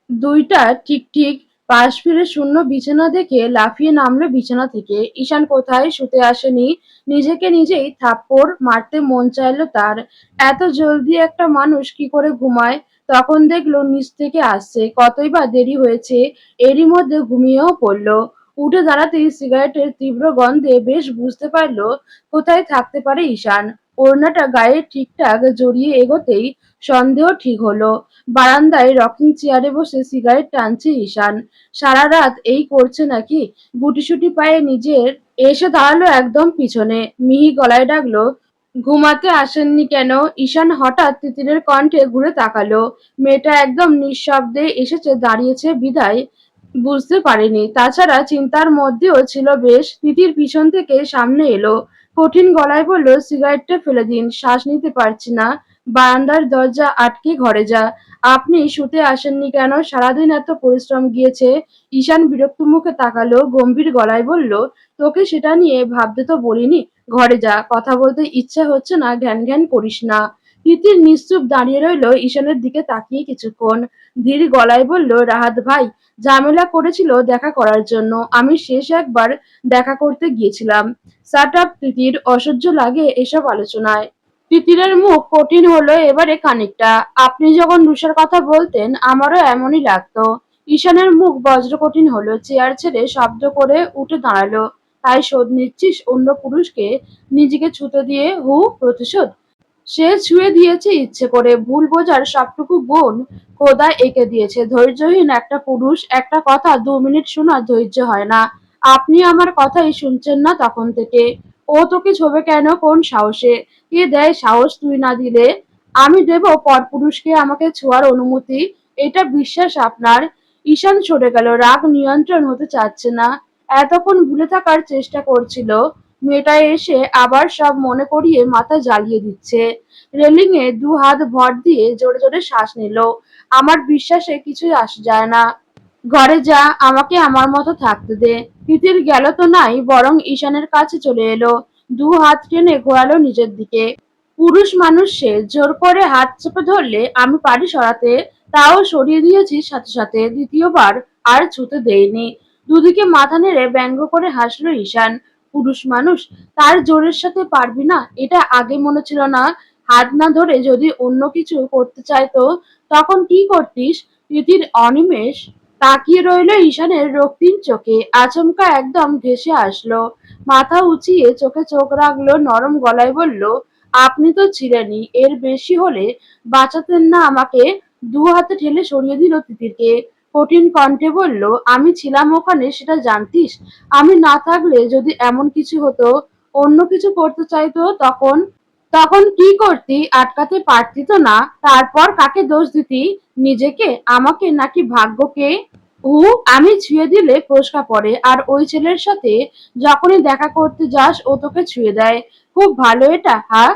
২টা ঠিক ঠিক। পাশ ফিরে শূন্য বিছানা দেখে লাফিয়ে নামলো বিছানা থেকে। ঈশান কোথায় শুতে আসেনি। নিজেকে নিজেই থাপ্পড় মারতে মন চাইল তার। এত জলদি একটা মানুষ কি করে ঘুমায়? তখন দেখলো নিচ থেকে আসছে। কতই বা দেরি হয়েছে। এরই মধ্যে ঘুমিয়েও পড়ল। উঠে দাঁড়াতেই সিগারেটের তীব্র গন্ধে বেশ বুঝতে পারল কোথায় থাকতে পারে ঈশান। ওড়নাটা গায়ে ঠিকঠাক জড়িয়ে এগোতেই সন্দেহ ঠিক হলো। বারান্দায় রকিং চেয়ারে বসে সিগারেট টানছে ঈশান। সারা রাত এই করছে নাকি? গুটিসুটি পায়ে নিজের এসে দাঁড়ালো একদম পিছনে। মিহি গলায় ডাকলো, ঘুমাতে আসেননি কেন? ঈশান হঠাৎ তিতিরের কণ্ঠে ঘুরে তাকালো। মেয়েটা একদম নিঃশব্দে এসেছে দাঁড়িয়েছে বিধায় বুঝতে পারেনি। তাছাড়া চিন্তার মধ্যেও ছিল বেশ। তিতির পিছন থেকে সামনে এলো। কঠিন গলায় বলল, সিগারেটটা ফেলে দিন, শ্বাস নিতে পারছি না। বারান্দার দরজা আটকে ঘরে যা। আপনি শুতে আসেননি কেন? সারাদিন এত পরিশ্রম গিয়েছে। ঈশান বিরক্ত মুখে তাকালো, গম্ভীর গলায় বলল, তোকে সেটা নিয়ে ভাবতে তো বলিনি। ঘরে যা। কথা বলতে ইচ্ছে হচ্ছে না, ঘ্যান ঘ্যান করিস না। তিতির নিশ্চুপ দাঁড়িয়ে রইল ঈশানের দিকে তাকিয়ে কিছুক্ষণ। ধীর গলায় বলল, রাহাত ভাই ঝামেলা করেছিল দেখা করার জন্য। আমি শেষ একবার দেখা করতে গিয়েছিলাম। শাট আপ তিতির, অসহ্য লাগে এসব আলোচনায়। তিতিরের মুখ কঠিন হলো এবারে খানিকটা। আপনি যখন রুষার কথা বলতেন আমারও এমনই লাগতো। ঈশানের মুখ বজ্রকঠিন হলো। চেয়ার ছেড়ে শব্দ করে উঠে দাঁড়ালো। তাই শোধ নিচ্ছিস অন্য পুরুষকে নিজেকে ছুতে দিয়ে? প্রতিশোধ? সে ছুঁয়ে দিয়েছে ইচ্ছে করে। ভুল বোঝার সবটুকু গুণ খোদা এঁকে দিয়েছে। ধৈর্যহীন একটা পুরুষ। একটা কথা ২ মিনিট শোনার ধৈর্য হয় না। আপনি আমার কথাই শুনছেন না তখন থেকে। ও তোকে ছোবে কেন? কোন সাহসে? কে দেয় সাহস তুই না দিলে? আমি দেব পরপুরুষকে আমাকে ছোঁয়ার অনুমতি? এটা বিশ্বাস আপনার? ঈশান সরে গেল। রাগ নিয়ন্ত্রণ হতে চাচ্ছে না। এতক্ষণ ভুলে থাকার চেষ্টা করছিল। মেয়েটা এসে আবার সব মনে করিয়ে মাথা জ্বালিয়ে দিচ্ছে। রেলিংয়ে ২ হাত ভর দিয়ে জোরে জোরে শ্বাস নিল। আমার বিশ্বাসে কিছুই আসে যায় না। ঘরে যা, আমাকে আমার মতো থাকতে দে। তিতির গেল তো নাই, বরং ঈশানের কাছে চলে এলো। ২ হাত টেনে ঘোরালো নিজের দিকে। পুরুষ মানুষ সে। জোর করে হাত চেপে ধরলে আমি পারি সরাতে। তাও সরিয়ে দিয়েছি সাথে সাথে। দ্বিতীয়বার আর ছুতে দেইনি। দুদিকে মাথা নেড়ে ব্যঙ্গ করে হাসলো ঈশান। পুরুষ মানুষ? তার জোরের সাথে পারবি না? এটা আগে মনে ছিল না? হাত না ধরে যদি অন্য কিছু করতে চাইতো তখন কি করতিস? তিতির অনিমেষ তাকিয়ে রইল ঈশানের রক্তিম চোখে। আচমকা একদম ঘেঁষে আসলো, মাথা উঁচিয়ে চোখে চোখ রাখলো, নরম গলায় বলল, আপনি তো ছিলেনই, এর বেশি হলে বাঁচাতেন না আমাকে? দু হাতে ঠেলে সরিয়ে দিল তিতিরকে। কঠিন কণ্ঠে বলল, আমি ছিলাম ওখানে সেটা জানতিস? আমি না থাকলে যদি এমন কিছু হতো, অন্য কিছু করতে চাইতো, তখন তখন কি করতি? আটকাতে পারতি তো না? তারপর কাকে দোষ দিতি? নিজেকে, আমাকে, নাকি ভাগ্যকে? উ আমি ছুঁয়ে দিলে ফোসকা পড়ে, আর ওই ছেলের সাথে যখনই দেখা করতে যাস ও তোকে ছুঁয়ে দেয়। খুব ভালো এটা, হ্যাঁ?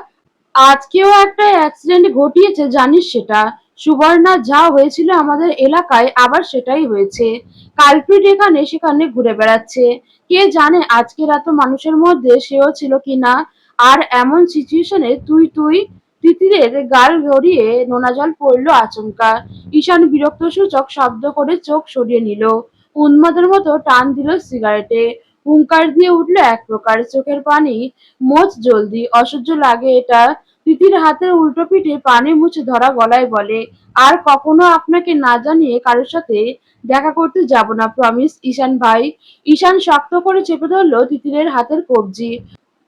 আজকেও একটা অ্যাক্সিডেন্ট ঘটিয়েছে, জানিস সেটা? সুবর্ণা, যা হয়েছিল আমাদের এলাকায় আবার সেটাই হয়েছে। কালপ্রিট এখানে সেখানে ঘুরে বেড়াচ্ছে। কে জানে আজকের এত মানুষের মধ্যে সেও ছিল কিনা। আর এমন সিচুয়েশনে তুই তিতিরের গাল ভরিয়ে নোনা জল পড়লো আচমকা। ঈশান বিরক্তসূচক শব্দ করে চোখ সরিয়ে নিল। উন্মাদের মতো টান দিল সিগারেটে। হুংকার দিয়ে উঠল এক প্রকার, চোখের পানি মোচ জলদি। অসহ্য লাগে এটা। তিতির হাতের উল্টো পিঠে পানি মুছে ধরা গলায় বলে, আর কখনো আপনাকে না জানিয়ে কারোর সাথে দেখা করতে যাব না, প্রমিস ঈশান ভাই। ঈশান শক্ত করে চেপে ধরল তিতিরের হাতের কবজি।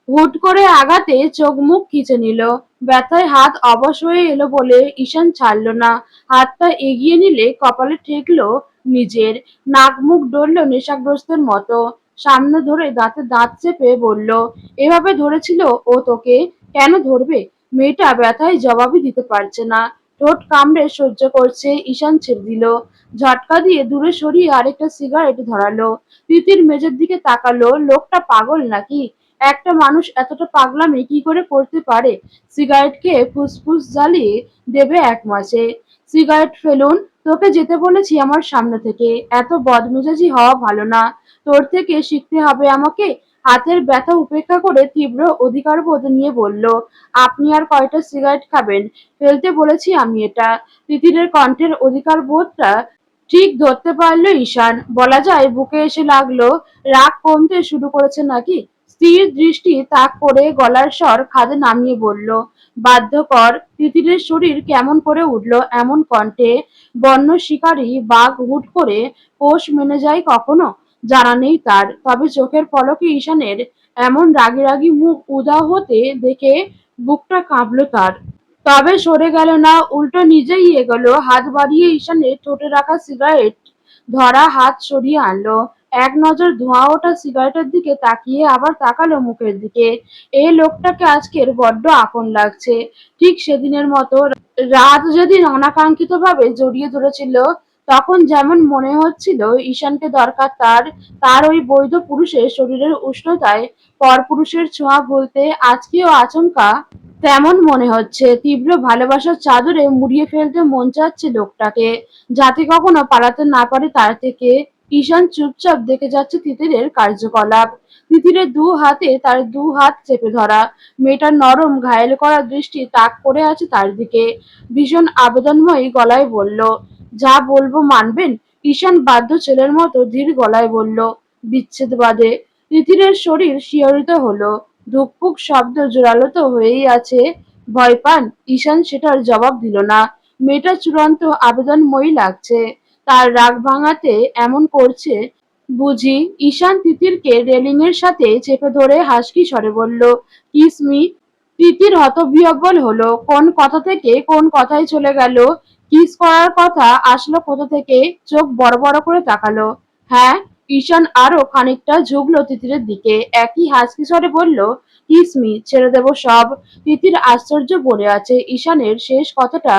হুট করে আঘাতে চোখ মুখ খিচে নিল। ব্যথায় হাত অবশ হয়ে এলো বলে ঈশান ছাড়ল না। হাতটা এগিয়ে নিলে কপালে ঠেকল নিজের। নাক মুখ ডলল নেশাগ্রস্তের মতো। সামনে ধরে দাঁতে দাঁত চেপে বলল, এভাবে ধরেছিল ও তোকে? কেন ধরবে? মেয়েটা ব্যথায় জবাবই দিতে পারছে না। ঠোঁট কামড়ে সহ্য করছে। ঈশান ছেড়ে দিল। ঝটকা দিয়ে দূরে সরিয়ে আরেকটা সিগারেট ধরালো। তিতির মেঝের দিকে তাকালো। লোকটা পাগল নাকি? একটা মানুষ এতটা পাগলামি কি করে করতে পারে? সিগারেট খেয়ে ফুসফুস জ্বালিয়ে দেবে 1 মাসে। সিগারেট ফেলুন। তোকে যেতে বলেছি আমার সামনে থেকে। এত বদমেজাজি হওয়া ভালো না। তোর থেকে শিখতে হবে আমাকে। হাতের ব্যথা উপেক্ষা করে তীব্র অধিকারবোধ নিয়ে বলল, আপনি আর কয়টা সিগারেট খাবেন? ফেলতে বলেছি আমি এটা। তিতিরের কণ্ঠের অধিকারবোধটা ঠিক ধরতে পারল ঈশান। বলা যায় বুকে এসে লাগলো। রাগ কমতে শুরু করেছে নাকি? স্থির দৃষ্টি তাক করে গলার স্বর খাদে নামিয়ে বলল, বাধ্য কর। তিতিরের শরীর কেমন করে উঠল এমন কণ্ঠে। বন্য শিকারী বাঘ হুট করে পোষ মেনে যায় কখনো? জানা নেই তার। তবে চোখের পলকে ঈশানের এমন রাগী রাগী মুখ উধাও হতে দেখে বুকটা কাঁপল তার। তবে সরে গেল না, উল্টো নিজেই এগোলো। হাত বাড়িয়ে ঈশানের ঠোঁটে রাখা সিগারেট ধরা হাত সরিয়ে আনলো। এক নজর ধোঁয়া ওঠা সিগারেটের দিকে তাকিয়ে আবার তাকালো মুখের দিকে। এই লোকটাকে আজকের বড্ড আপন লাগছে। ঠিক সেদিনের মতো রাত যেদিন অনাকাঙ্ক্ষিত ভাবে জড়িয়ে ধরেছিল, তখন যেমন মনে হচ্ছিল ঈশানকে দরকার তার। তার ওই বৈধ পুরুষের শরীরের উষ্ণতায় পরপুরুষের ছোঁয়া ভুলতে আজকেও আচমকা তেমন মনে হচ্ছে। তীব্র ভালোবাসার চাদরে মুড়িয়ে ফেলতে মন চাচ্ছে লোকটাকে, যাতে কখনো পালাতে না পারে তার থেকে। ঈশান চুপচাপ দেখে যাচ্ছে তিতিরের কার্যকলাপ। তিতিরের দু হাতে তার দু হাত চেপে ধরা। মেয়েটার নরম ঘায়েল করা দৃষ্টি তাক করে আছে তার দিকে। ভীষণ আবেদনময়ী গলায় বলল, যা বলবো মানবেন? ঈশান বাধ্য ছেলের মতো ধীর গলায় বলল, বিচ্ছেদ বাদে। তিতিরের শরীর শিহরিত হলো। ধুকপুক শব্দ জোরালো তো হয়েই আছে। ভয় পান? ঈশান সেটার জবাব দিল না। মেয়েটা চূড়ান্ত আবেদনময়ী লাগছে। তার রাগ ভাঙাতে এমন করছে বুঝি? ঈশান তিতিরকে রেলিং এর সাথে চেপে ধরে হাসকি স্বরে বলল, কিস মি। তিতির হতবিহ্বল হলো। কোন কথা থেকে কোন কথায় চলে গেল? কিস করার কথা আসলো কোথা থেকে? চোখ বড় বড় করে তাকালো। হ্যাঁ। ঈশান আরো খানিকটা ঝুঁকলো তিতিরের দিকে। একই হাসকি স্বরে বলল, কিস মি, ছেড়ে দেব সব। তিতির আশ্চর্য পড়ে আছে। ঈশানের শেষ কথাটা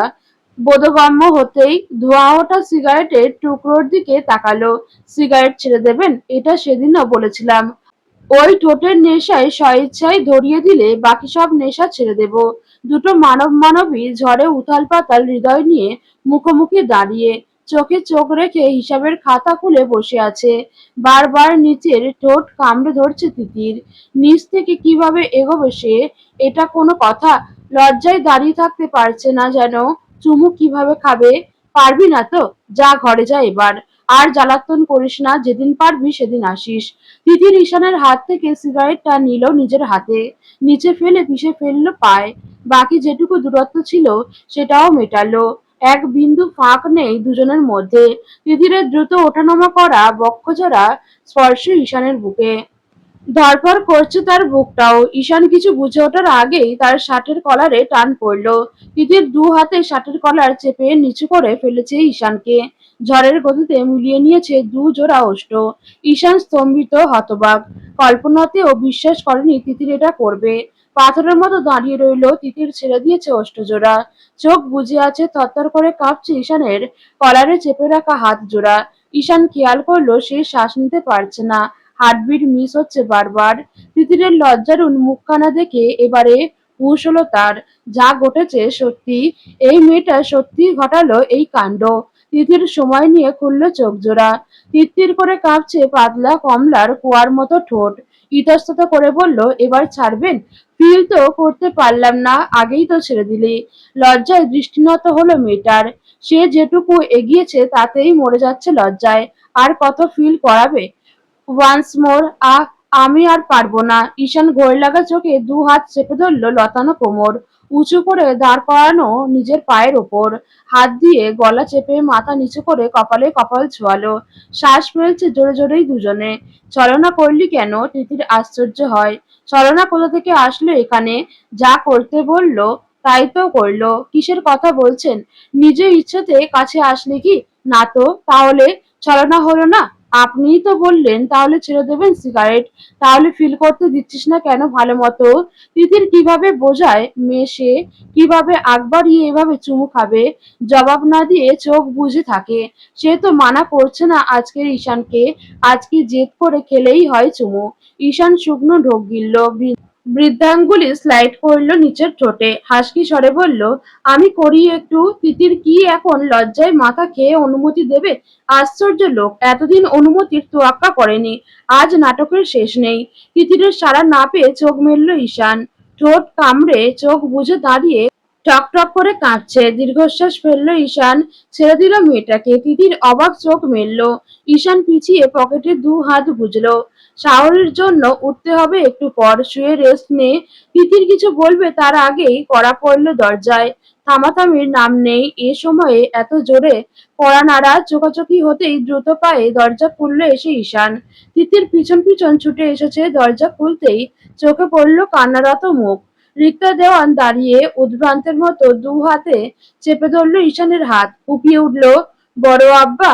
বোধগম্য হতেই ধোঁয়া ওঠা সিগারেটের টুকরোর দিকে তাকালো। সিগারেট ছেড়ে দেবেন? এটা সেদিনও বলেছিলাম। ওই ঠোঁটের নেশায় স্বইচ্ছায় ধরিয়ে দিলে বাকি সব নেশা ছেড়ে দেব। দুটো মানবী ঝড়ে উথাল পাতাল হৃদয় নিয়ে মুখোমুখি দাঁড়িয়ে, চোখে চোখ রেখে হিসাবের খাতা খুলে বসে আছে। বারবার নিচের ঠোঁট কামড়ে ধরছে তিতির। নিচ থেকে কিভাবে এগোবে সে? এটা কোনো কথা? লজ্জায় দাঁড়িয়ে থাকতে পারছে না যেন। চুমু কিভাবে খাবে? পারবি না তো? যা, ঘরে যা এবার। আর জ্বালাতন করিস না, যেদিন পারবি সেদিন আসিস। তিতির ঈশানের হাত থেকে সিগারেটটা নিল নিজের হাতে। নিচে ফেলে পিষে ফেললো পায়। বাকি যেটুকু দূরত্ব ছিল সেটাও মেটালো। এক বিন্দু ফাঁক নেই দুজনের মধ্যে। তিতিরের দ্রুত ওঠানামা করা বক্ষজোড়া স্পর্শ ঈশানের বুকে। ধড়ফড় করছে তার বুকটাও। ঈশান কিছু বুঝে ওঠার আগেই তার শার্টের কলারে টান পড়ল। তিতির দু হাতে শার্টের কলার চেপে নিচু করে ফেলেছে ঈশানকে। ঝড়ের গতিতে মিলিয়ে নিয়েছে দু জোড়া ওষ্ঠ। ঈশান স্তম্ভিত, হতবাক। কল্পনাতেও বিশ্বাস করেনি তিতির এটা করবে। পাথরের মতো দাঁড়িয়ে রইল। তিতির ছেড়ে দিয়েছে ওষ্ঠজোড়া। চোখ বুজে আছে, থরথর করে কাঁপছে ঈশানের কলারে চেপে রাখা হাত জোড়া। ঈশান খেয়াল করলো সে শ্বাস নিতে পারছে না। হার্টবিট মিস হচ্ছে বারবার। তিতিরের লজ্জারুণ মুখখানা দেখে এবারে হুঁশ হলো তার। যা ঘটেছে সত্যি। এই মেয়েটা সত্যিই ঘটালো এই কাণ্ড। তিতির সময় নিয়ে খুলল চোখ জোড়া। তিত্তির করে কাঁপছে পাতলা কমলার কুয়ার মতো ঠোঁট। ইতস্তত করে বলল, এবার ছাড়বেন? ফিল তো করতে পারলাম না, আগেই তো ছেড়ে দিলি। লজ্জায় দৃষ্টিনত হলো মেয়েটার। সে যেটুকু এগিয়েছে তাতেই মরে যাচ্ছে লজ্জায়। আর কত ফিল করাবে? Once more. আমি আর পারবো না। ঈশান ঘোর লাগা চোখে দু হাত চেপে ধরল লতানো কোমর। উঁচু করে দাঁড় করানো নিজের পায়ের ওপর। হাত দিয়ে গলা চেপে মাথা নিচু করে কপালে কপাল ছোঁয়ালো। শ্বাস ফেলছে জোরে জোরেই দুজনে। ছলনা করলি কেন? তিতির আশ্চর্য হয়। ছলনা কোথা থেকে আসলো এখানে? যা করতে বললো তাই তো করলো। কিসের কথা বলছেন? নিজের ইচ্ছেতে কাছে আসলে কি? না তো। তাহলে ছলনা হলো না? আপনিই তো বললেন তাহলে ছেড়ে দেবেন সিগারেট। তাহলে ফিল করতে দিচ্ছিস না কেন ভালো মতো? তিতির কিভাবে বোঝায় মেয়ে সে? কিভাবে আগ বাড়িয়ে এভাবে চুমু খাবে? জবাব না দিয়ে চোখ বুজে থাকে। সে তো মানা করছে না আজকের ঈশানকে। আজকে জেদ করে খেলেই হয় চুমু। ঈশান শুকনো ঢোক গিলল। বৃদ্ধাঙ্গুলি স্লাইড করল নিচের ঠোঁটে। হাসকি স্বরে বলল, আমি করি একটু। তিতির কি এখন লজ্জায় মাথা খেয়ে অনুমতি দেবে? আশ্চর্য লোক, এতদিন অনুমতির তোয়াক্কা করেনি। আজ নাটকের শেষ নেই। তিতিরের সাড়া না পেয়ে চোখ মেলল ঈশান। ঠোঁট কামড়ে চোখ বুজে দাঁড়িয়ে টক টক করে কাঁপছে। দীর্ঘশ্বাস ফেলল ঈশান। ছেড়ে দিল মেয়েটাকে। তিতির অবাক চোখ মেলল। ঈশান পিছিয়ে পকেটে দু হাত গুজল। শাওয়ারের জন্য উঠতে হবে একটু পর, শুয়ে রেস্ট নে। তিতির কিছু বলবে তার আগেই কড়া পড়ল দরজায়। থামাথামির নাম নেই। এ সময়ে এত জোরে কড়া নাড়া চোখাচোখি হতেই দ্রুত পায়ে দরজা খুলল এসে ঈশান। তিতির পিছন পিছন ছুটে এসেছে। দরজা খুলতেই চোখে পড়ল কান্নারত মুখ। রিক্তা দেওয়ান দাঁড়িয়ে উদ্ভ্রান্তের মতো দু হাতে চেপে ধরল ঈশানের হাত। ফুপিয়ে উঠল, বড় আব্বা,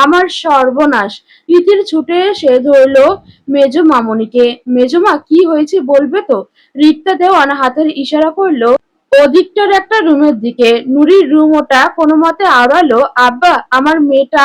আমার সর্বনাশ। তিতির ছুটে এসে ধরল মেজো মামুনিকে। মেজমা, কি হয়েছে বলবে তো? রিক্তা দেওয়ান হাতের ইশারা করলো ওদিকটার একটা রুমের দিকে। নুরির রুম ওটা। কোনো মতে আওড়ালো, আব্বা, আমার মেয়েটা